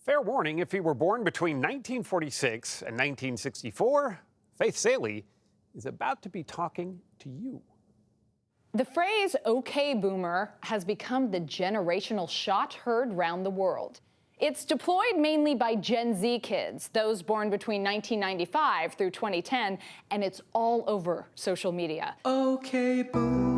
Fair warning, if he were born between 1946 and 1964, Faith Salie is about to be talking to you. The phrase "okay, boomer" has become the generational shot heard round the world. It's deployed mainly by Gen Z kids, those born between 1995 through 2010, and it's all over social media. Okay, boomer.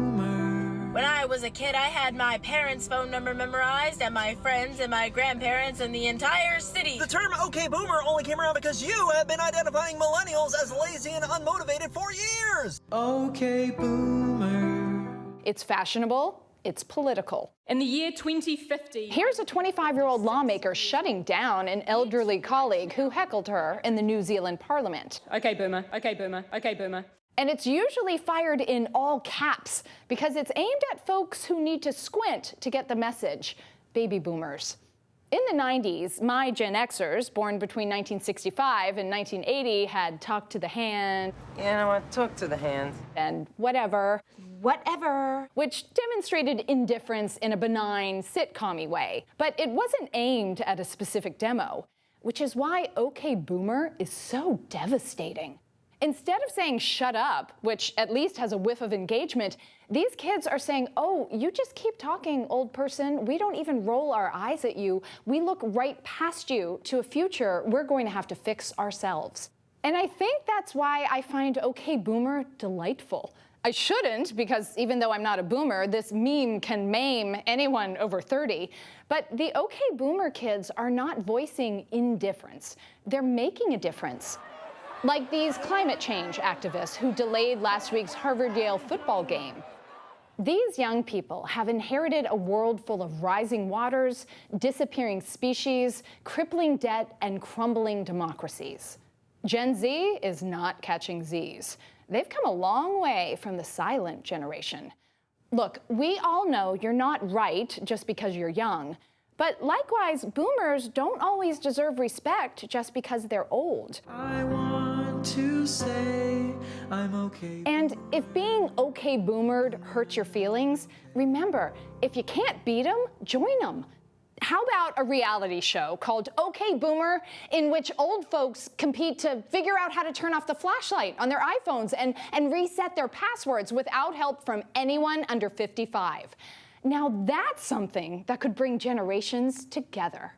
When I was a kid, I had my parents' phone number memorized, and my friends and my grandparents and the entire city. The term "okay boomer" only came around because you have been identifying millennials as lazy and unmotivated for years. Okay, boomer. It's fashionable. It's political. In the year 2050, Here's a 25-year-old lawmaker shutting down an elderly colleague who heckled her in the New Zealand parliament. okay, boomer, okay, boomer, okay, boomer. And it's usually fired in all caps because it's aimed at folks who need to squint to get the message, baby boomers. In the 90s, my Gen Xers, born between 1965 and 1980, had talk to the hand. You know what? Talk to the hand. And whatever, which demonstrated indifference in a benign, sitcom-y way. But it wasn't aimed at a specific demo, which is why OK Boomer is so devastating. Instead of saying shut up, which at least has a whiff of engagement, these kids are saying, oh, you just keep talking, old person. We don't even roll our eyes at you. We look right past you to a future we're going to have to fix ourselves. And I think that's why I find OK Boomer delightful. I shouldn't, because even though I'm not a boomer, this meme can maim anyone over 30. But the OK Boomer kids are not voicing indifference. They're making a difference. Like these climate change activists who delayed last week's Harvard-Yale football game. These young people have inherited a world full of rising waters, disappearing species, crippling debt, and crumbling democracies. Gen Z is not catching Zs. They've come a long way from the silent generation. Look, we all know you're not right just because you're young. But likewise, boomers don't always deserve respect just because they're old. I want to say I'm okay. And if being OK boomered hurts your feelings, remember, if you can't beat them, join them. How about a reality show called OK Boomer, in which old folks compete to figure out how to turn off the flashlight on their iPhones and reset their passwords without help from anyone under 55? Now that's something that could bring generations together.